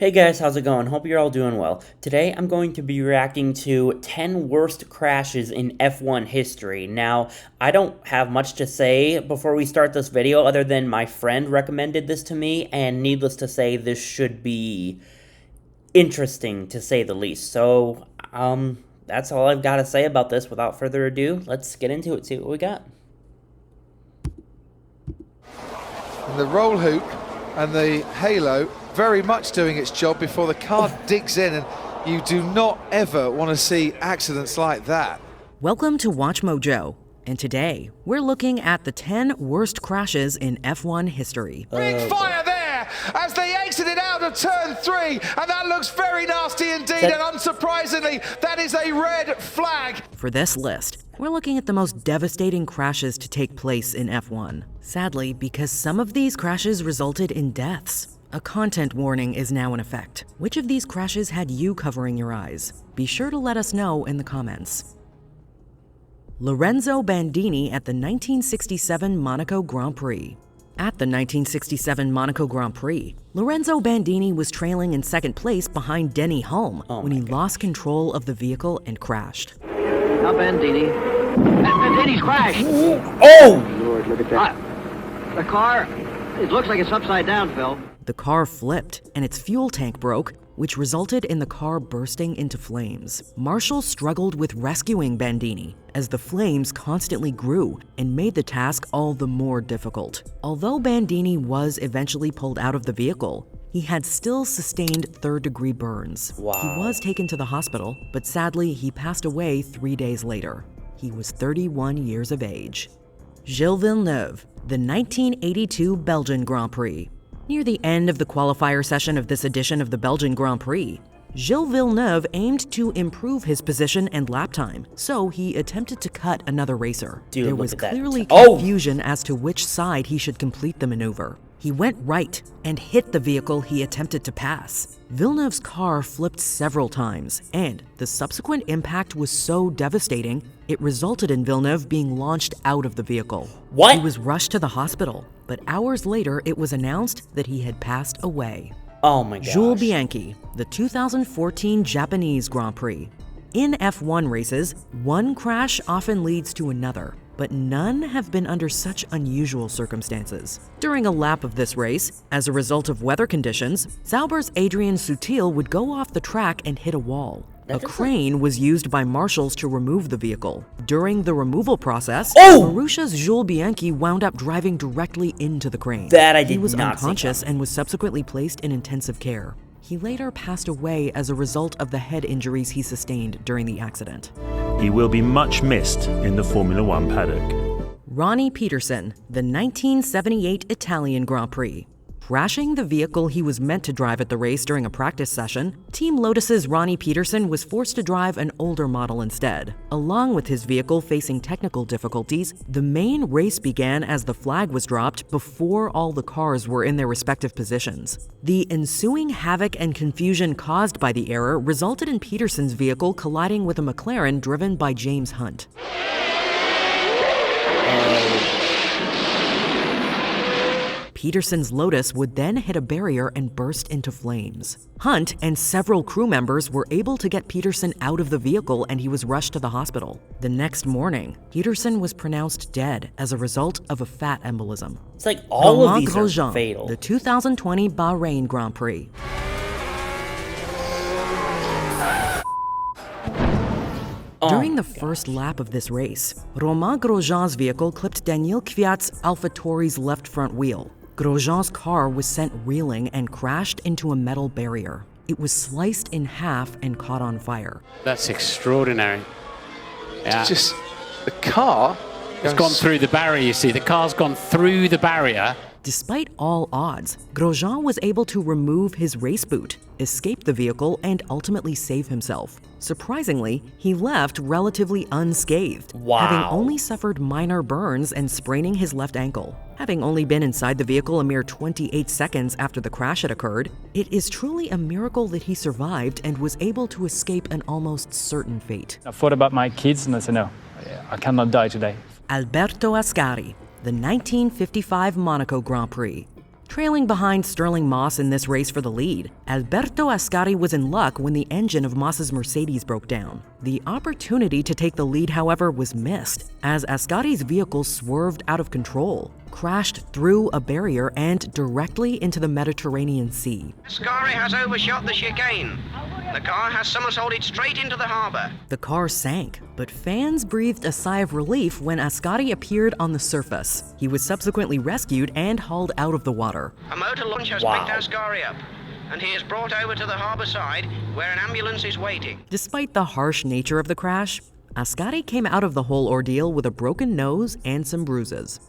Hey guys, how's it going? Hope you're all doing well. Today I'm going to be reacting to 10 worst crashes in F1 history. Now, I don't have much to say before we start this video other than my friend recommended this to me, and needless to say, this should be interesting to say the least. So, that's all I've got to say about this. Without further ado, let's get into it, see what we got. And the roll hoop and the halo very much doing its job before the car digs in, and you do not ever want to see accidents like that. Welcome to Watch Mojo, and today we're looking at the 10 worst crashes in F1 history. Big fire there as they exited out of turn 3, and that looks very nasty indeed, and unsurprisingly, that is a red flag. For this list, we're looking at the most devastating crashes to take place in F1. Sadly, because some of these crashes resulted in deaths, a content warning is now in effect. Which of these crashes had you covering your eyes? Be sure to let us know in the comments. Lorenzo Bandini at the 1967 Monaco Grand Prix. At the 1967 Monaco Grand Prix, Lorenzo Bandini was trailing in second place behind Denny Hulme when he lost control of the vehicle and crashed. Now Bandini's crashed. Oh! Lord, look at that. The car, it looks like it's upside down, Phil. The car flipped and its fuel tank broke, which resulted in the car bursting into flames. Marshall struggled with rescuing Bandini as the flames constantly grew and made the task all the more difficult. Although Bandini was eventually pulled out of the vehicle, he had still sustained third-degree burns. Wow. He was taken to the hospital, but sadly he passed away 3 days later. He was 31 years of age. Gilles Villeneuve, the 1982 Belgian Grand Prix. Near the end of the qualifier session of this edition of the Belgian Grand Prix, Gilles Villeneuve aimed to improve his position and lap time, so he attempted to cut another racer. Dude, there look was at that. clearly Oh! confusion as to which side he should complete the maneuver. He went right and hit the vehicle he attempted to pass. Villeneuve's car flipped several times, and the subsequent impact was so devastating, it resulted in Villeneuve being launched out of the vehicle. What? He was rushed to the hospital, but hours later it was announced that he had passed away. Oh my gosh. Jules Bianchi, the 2014 Japanese Grand Prix. In F1 races, one crash often leads to another, but none have been under such unusual circumstances. During a lap of this race, as a result of weather conditions, Sauber's Adrian Sutil would go off the track and hit a wall. A crane was used by marshals to remove the vehicle. During the removal process, Marussia's Jules Bianchi wound up driving directly into the crane. That I did He was not see unconscious coming. and was subsequently placed in intensive care. He later passed away as a result of the head injuries he sustained during the accident. He will be much missed in the Formula One paddock. Ronnie Peterson, the 1978 Italian Grand Prix. Crashing the vehicle he was meant to drive at the race during a practice session, Team Lotus's Ronnie Peterson was forced to drive an older model instead. Along with his vehicle facing technical difficulties, the main race began as the flag was dropped before all the cars were in their respective positions. The ensuing havoc and confusion caused by the error resulted in Peterson's vehicle colliding with a McLaren driven by James Hunt. Peterson's Lotus would then hit a barrier and burst into flames. Hunt and several crew members were able to get Peterson out of the vehicle, and he was rushed to the hospital. The next morning, Peterson was pronounced dead as a result of a fat embolism. It's like all of Romain these Grosjean, are fatal. the 2020 Bahrain Grand Prix. During the first lap of this race, Romain Grosjean's vehicle clipped Daniel Kvyat's AlphaTauri's left front wheel. Grosjean's car was sent reeling and crashed into a metal barrier. It was sliced in half and caught on fire. That's extraordinary. Yeah. Just the car. It's gone through the barrier, you see. The car's gone through the barrier. Despite all odds, Grosjean was able to remove his race boot, escape the vehicle, and ultimately save himself. Surprisingly, he left relatively unscathed, having only suffered minor burns and spraining his left ankle. Having only been inside the vehicle a mere 28 seconds after the crash had occurred, it is truly a miracle that he survived and was able to escape an almost certain fate. I thought about my kids and I said, no, I cannot die today. Alberto Ascari, the 1955 Monaco Grand Prix. trailing behind Sterling Moss in this race for the lead. Alberto Ascari was in luck when the engine of Moss's Mercedes broke down. The opportunity to take the lead, however, was missed, as Ascari's vehicle swerved out of control, crashed through a barrier and directly into the Mediterranean Sea. Ascari has overshot the chicane. The car has somersaulted straight into the harbour. The car sank, but fans breathed a sigh of relief when Ascari appeared on the surface. He was subsequently rescued and hauled out of the water. A motor launch has Wow. picked Ascari up, and he is brought over to the harbour side, where an ambulance is waiting. Despite the harsh nature of the crash, Ascari came out of the whole ordeal with a broken nose and some bruises.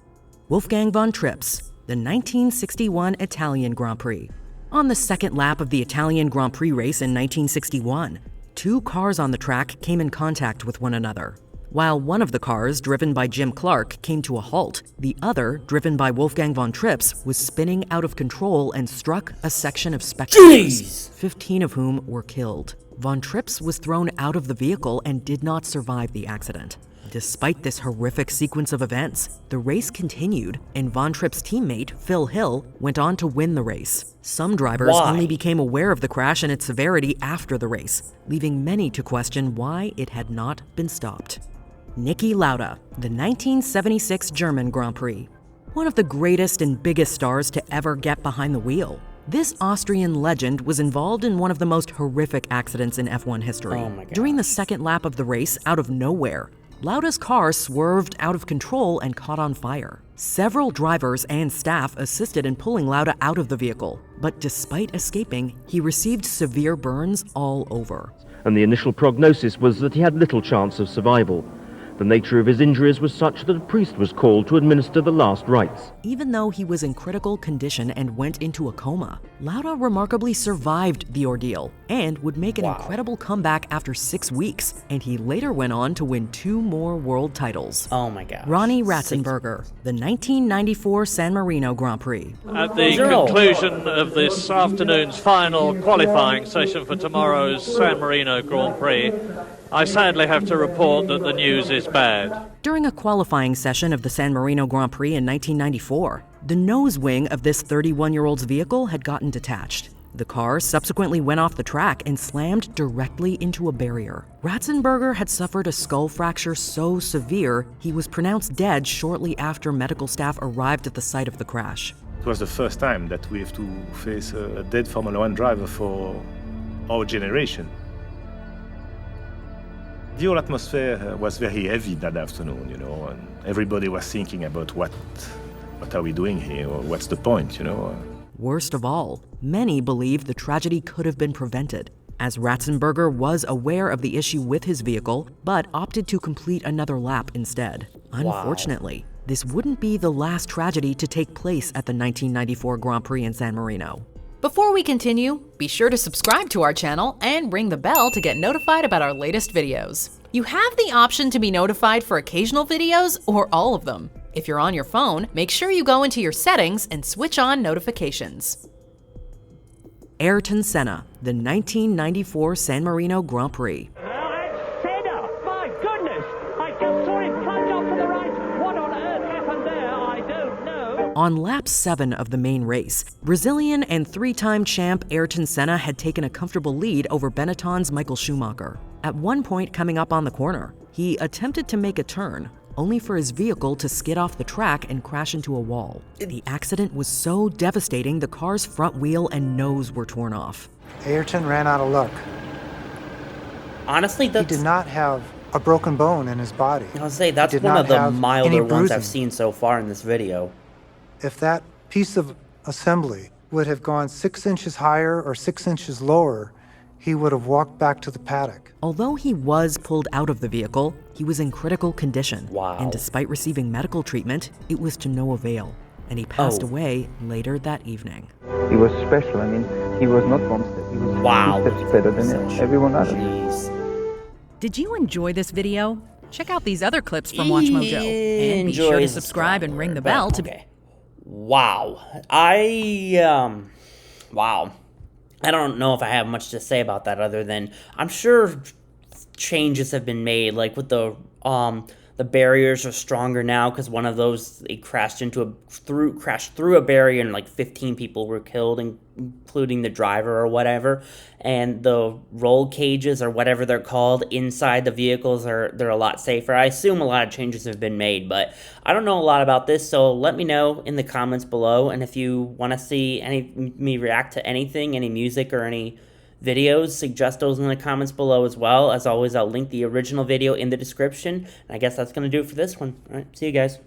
Wolfgang von Trips, the 1961 Italian Grand Prix. On the second lap of the Italian Grand Prix race in 1961, two cars on the track came in contact with one another. While one of the cars, driven by Jim Clark, came to a halt, the other, driven by Wolfgang von Trips, was spinning out of control and struck a section of spectators, Jeez! 15 of whom were killed. Von Trips was thrown out of the vehicle and did not survive the accident. Despite this horrific sequence of events, the race continued, and Von Tripp's teammate, Phil Hill, went on to win the race. Some drivers Why? only became aware of the crash and its severity after the race, leaving many to question why it had not been stopped. Niki Lauda, the 1976 German Grand Prix. One of the greatest and biggest stars to ever get behind the wheel. This Austrian legend was involved in one of the most horrific accidents in F1 history. Oh my gosh. During the second lap of the race, out of nowhere, Lauda's car swerved out of control and caught on fire. Several drivers and staff assisted in pulling Lauda out of the vehicle, but despite escaping, he received severe burns all over. And the initial prognosis was that he had little chance of survival. The nature of his injuries was such that a priest was called to administer the last rites. Even though he was in critical condition and went into a coma, Lauda remarkably survived the ordeal and would make an incredible comeback after 6 weeks, and he later went on to win 2 more world titles. Oh my gosh. Ronnie Ratzenberger, the 1994 San Marino Grand Prix. At the conclusion of this afternoon's final qualifying session for tomorrow's San Marino Grand Prix, I sadly have to report that the news is bad. During a qualifying session of the San Marino Grand Prix in 1994, the nose wing of this 31-year-old's vehicle had gotten detached. The car subsequently went off the track and slammed directly into a barrier. Ratzenberger had suffered a skull fracture so severe, he was pronounced dead shortly after medical staff arrived at the site of the crash. It was the first time that we have to face a dead Formula One driver for our generation. The whole atmosphere was very heavy that afternoon, and everybody was thinking about what are we doing here, or what's the point, Worst of all, many believed the tragedy could have been prevented, as Ratzenberger was aware of the issue with his vehicle, but opted to complete another lap instead. Unfortunately, this wouldn't be the last tragedy to take place at the 1994 Grand Prix in San Marino. Before we continue, be sure to subscribe to our channel and ring the bell to get notified about our latest videos. You have the option to be notified for occasional videos or all of them. If you're on your phone, make sure you go into your settings and switch on notifications. Ayrton Senna, the 1994 San Marino Grand Prix. Senna! My goodness! I just saw him plunge off to the right. What on earth happened there? I don't know. On lap 7 of the main race, Brazilian and 3-time champ Ayrton Senna had taken a comfortable lead over Benetton's Michael Schumacher. At one point coming up on the corner, he attempted to make a turn, only for his vehicle to skid off the track and crash into a wall. The accident was so devastating the car's front wheel and nose were torn off. Ayrton ran out of luck. Honestly, He did not have a broken bone in his body. I was say that's He did one not of the have any milder ones I've bruising. seen so far in this video. If that piece of assembly would have gone 6 inches higher or 6 inches lower, he would have walked back to the paddock. Although he was pulled out of the vehicle, he was in critical condition. Wow. And despite receiving medical treatment, it was to no avail, and he passed away later that evening. He was special. I mean, he was not one step. He was 2 steps better than everyone else. Did you enjoy this video? Check out these other clips from WatchMojo. And be sure to subscribe and ring the bell to... Wow. Wow. I don't know if I have much to say about that other than I'm sure changes have been made, like with the The barriers are stronger now because one of those, it crashed through a barrier, and like 15 people were killed, including the driver or whatever. And the roll cages, or whatever they're called, inside the vehicles they're a lot safer. I assume a lot of changes have been made, but I don't know a lot about this, so let me know in the comments below. And if you want to see me react to anything, any music or any videos, suggest those in the comments below as well. As always, I'll link the original video in the description. And I guess that's going to do it for this one. All right, see you guys.